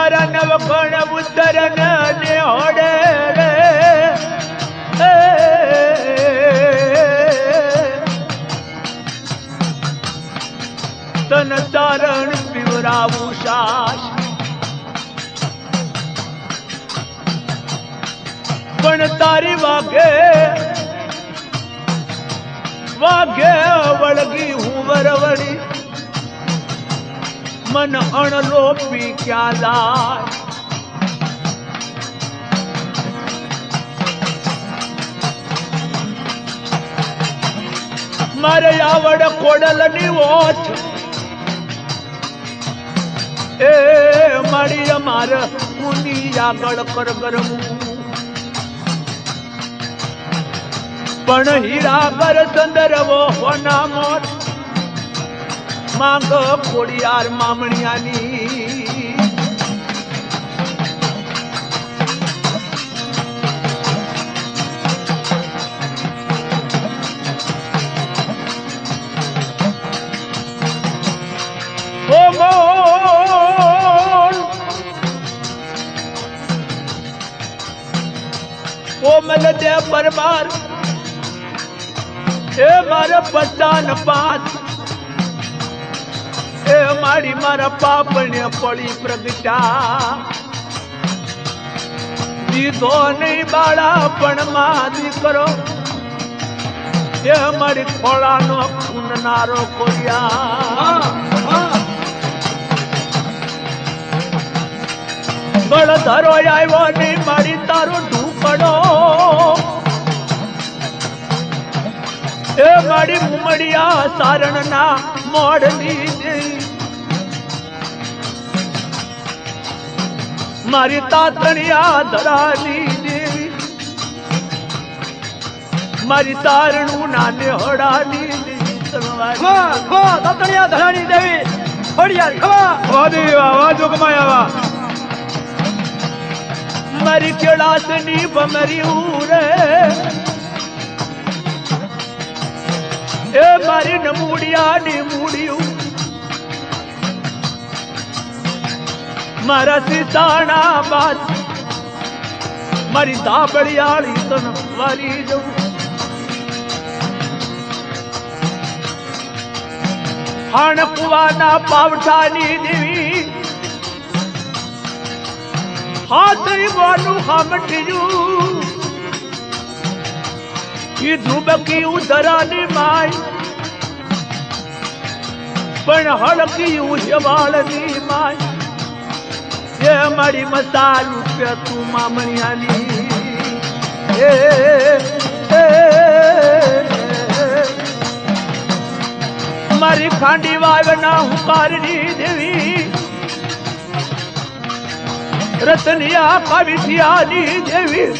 મારા નવગણ ઉત્તર ને હોડે રે તન તારણ પીવરાવું સાસ પણ તારી વાગે વાગે વળગી હું વરવડી મન અણલોપી ક્યાં લાય મારે આવડ કોડલની ઓછ એ મારી અમાર કુની આગળ કર ગરમું પણ હીરા પર સંદર્ભો હોના મોર માંગ કોડિયાર મામણિયાની ઓ મોર ઓ મલ દે પરમાર એ મારા પતાન પાત એ મારી મારા પાપને પડી પ્રગટા દીધો નહીં બાળા પણ માં દીકરો એ મારી ખોળાનો ખૂનનારો કોરિયા ગળધરો આવ્યો નહીં મારી તારો ઢૂકડો એ મારી મુમડિયા સારણના મોઢની દેવી મારી તાતણિયા ધરાની દેવી મારી તારણું નાને હડાની દેવી તાતણિયા ધરાની દેવી હડિયાર ખવા વાદી આવાજો કમાયા મારી કેળાસની ભમરી ઉરે એ મારી નમૂડિયાની મૂડિયું મારા સીતાણા બાદ મારી ધાબળિયાળી તન વારી જવું હાણ કુવાના પાવઠાની દેવી હાથરી વાનું હામઠિયું ધ્રુબકી ઉધરાની માય પણ હળકી ઉજવાળની માય એ મારી મસાલ રૂપે તું મામણિયાની મારી ખાંડી વાવના હુંકારની દેવી રતનિયા કવિથિયાની દેવી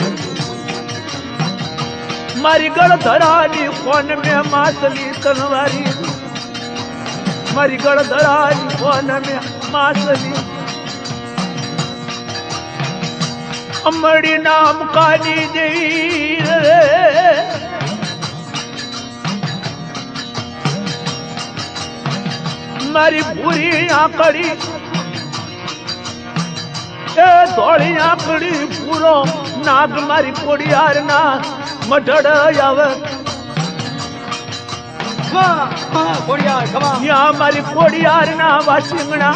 મારી ગળધરાની કોન મેં માસલી તનવારી મારી ગળધરાની કોન મેં માસલી અમડી નામ કાની દેવી રે મારી ભૂરી આંકડી એ ધોળી આંકડી પૂરો નાગ મારી કોડિયાર ના મઢડ આવે મારી કોડિયાર ના વાસિંગણા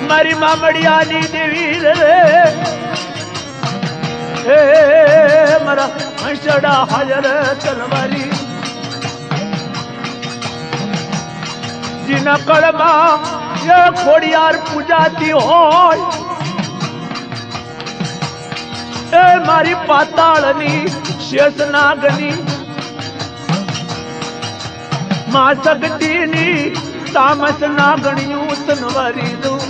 મારી મામડિયાની દેવી રે હે મારા હંસડા હાજર તલવારી જીના કળમાં એ ખોડિયાર પૂજાતી હોય એ મારી પાતાળની શેષનાગની માં સગતીની તામસ નાગણીયું તનવારી દઉં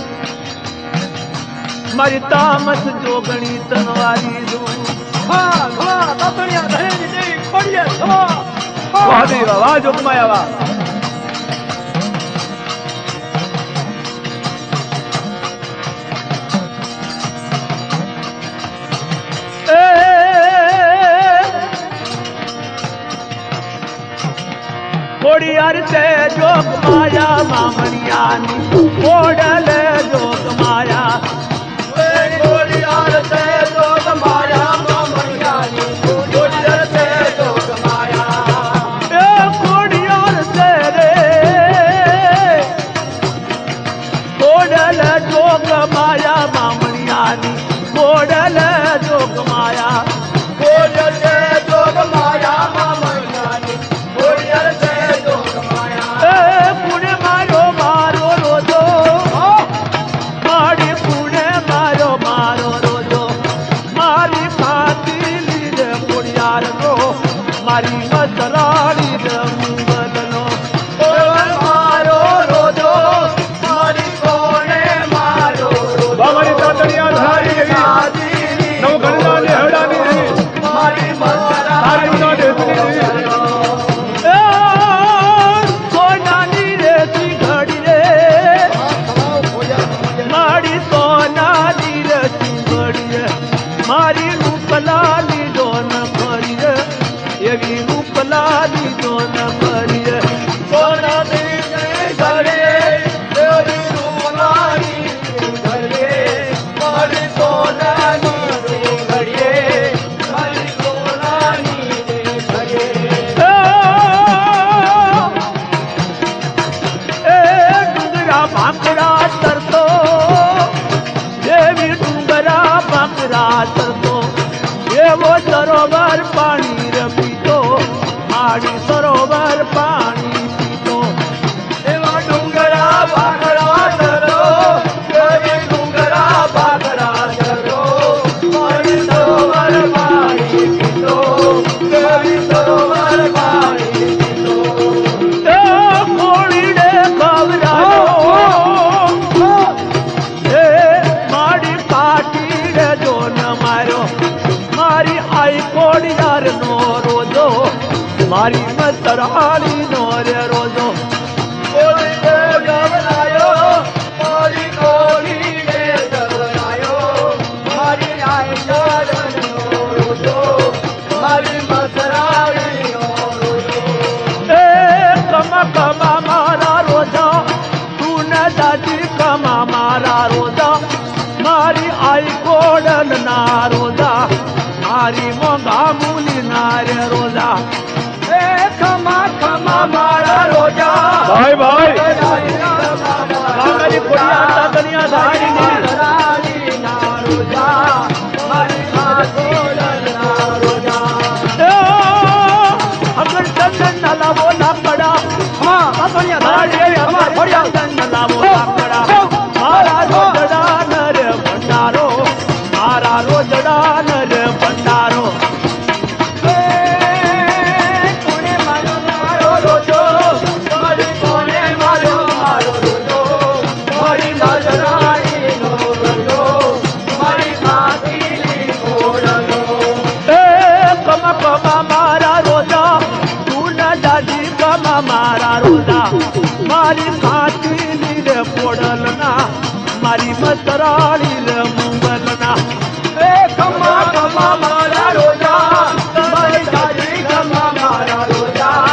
મારી તામસ જોગણી તનવારી દઉં વાહ જોગમાયા વાહ કોડિયાર તે જોગ માયા મામણી મામણિયાની ઓડલે જોગ માયા કોડિયાર સે જોગ માયા મામણિયાની ઓડલે સે જોગ માયા એ કોડિયાર સે રે ઓડલે જોગ માયા મામણિયાની ઓડલે જોગ માયા કોડિયાર સે જોગ માયા મામણિયાની કોડિયાર સે જોગ માયા એ પુણે મારો મારો રોજો મારી પુણે મારો મારો રોજો મારી ખાતી લીધે પુણ્યાર નો મારી મસરાળી રે મુંગલનો મારો રોજો મારી કોણે મારો અમારી તાતણિયા ધારી નવ ગણના ને હડાની મારી મસરા તારી ઉના દેતની એ સોનાની રેતી ઘડી રે મારી સોનાની રેતી ઘડી રે મારી રૂપલાલી ડોન ફરી રે એવી રૂપલાલી ડોન ફરી રે સોના દેવી ઘરે દેવી રૂમાની ઘરે મારી સોનાની ઘરે મારી સોનાની ઘરે એ ડુંગરા ભાંકરા તરતો દેવી ડુંગરા ભાંકરા તરતો એવો સરોવર પાણી રે પીતો મારી સરોવર પાણી પીતો એવા ડુંગરા ભાગડા ધરો દેવી ડુંગરા ભાગડા ધરો મારી સરોવર પાણી પીતો દેવી સરોવર પાણી પીતો એ કોળીડે કવરાયો એ મારી કાટીડે જો ન માર્યો મારી આઈ કોડિયાર નો રોજો મારી મસરાળી નો રે રોજો કોળી દે ગવરાયો મારી કોળી દે ગવરાયો મારી આયરનો રોજો મારી મસરાળીનો રોજો એ કમા મારા રોજા તું ન દાદી કમા મારા રોજા મારી આઈ કોડલ ના રોજા મારી મોંઘા મૂલી ના રે રોજા એ ખમા ખમા મારા રોજા ભાઈ ભાઈ મારી કોડિયા તાતણિયા ધારીની મસરાળીના રોજા મારી કોળના રોજા અગર ચંદન ના લાવો લાકડા ચંદન ના લાવો લાકડા મારા રોજડા ન રે ભંડારો મારા રોજડા ન રે ભંડારો કોણે મારો રોજો મારી કોણે મારો રોજો મારી મસરાળીનો રોજો મારી ખાતીલી કોળનો એ કમા મારા રોજા તું ન દાદી કમા મારા રોજા મારી ખાતી રે પોડલ ના મારી મસરાળી રે મુંગલ ના એ ખમા ખમા મારા રોજા મારી દાદી ખમા મારા રોજા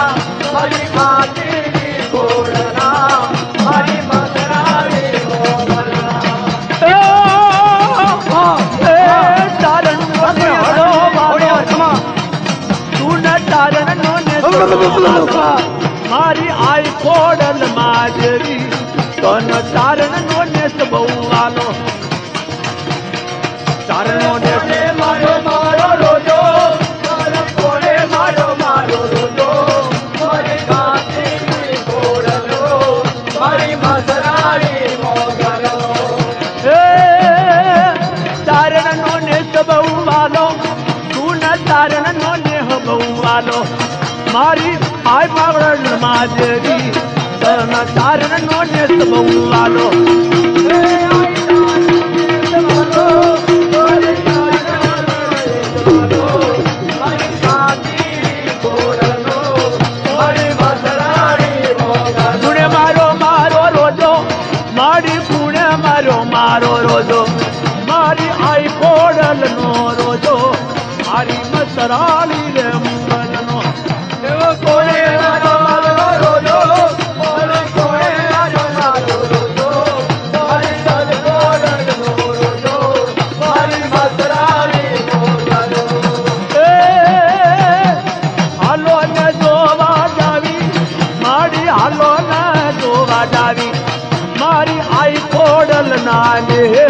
મારી ખાતીલી કોળના મારી મસરાળીનો રોજા એ તારણ નો ને હળો વાળો તું ન તારણ નો ને મારી આઈ કોડલ માજરી તન તારણ નો ને બહુ વાલો તારણ નો ને મારો મારો રોજો મારો કોળે મારો મારો રોજો મારી ખાતીલી કોળનો મારી મસરાળી મોગલો એ તારણ નો ને બહુ વાલો તું ન તારણ નો ને બહુ વાલો મારી આઈ પાવડલ માજરી તન તારણ નો ને બહુ વાલો પુણે મારો મારો રોજો મારી પુણે મારો રોજો મારી આઈ કોડલ નો રોજો મારી મસરાળી રે મુંગલ નો કોળે મારો મારો રોજો કોળે મારો મારો નાને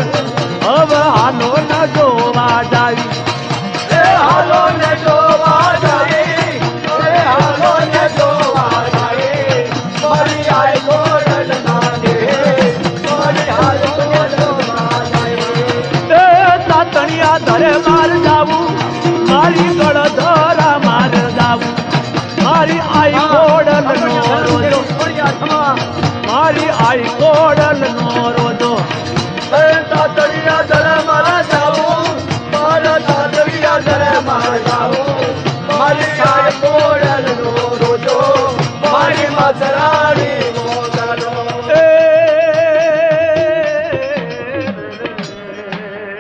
હવે હાલો ન જોવા જાવી હાલો ને જોવા જાય હાલો ને જોવા જાય મારી આય ગોડલ નાને મારી હાલો ને જોવા જાય સાતણિયા ધરે માર જાવું મારી ગળધરા માર જાવું મારી આઈ ગોડલ નો રોજો મારી આઈ ગોડલ નો રોજો તાતડિયા ધરે મારા જાવું મારા તાતડિયા ધરે મારા જાવું મારી આય ગોડલ નો રોજો મારી મસરાણી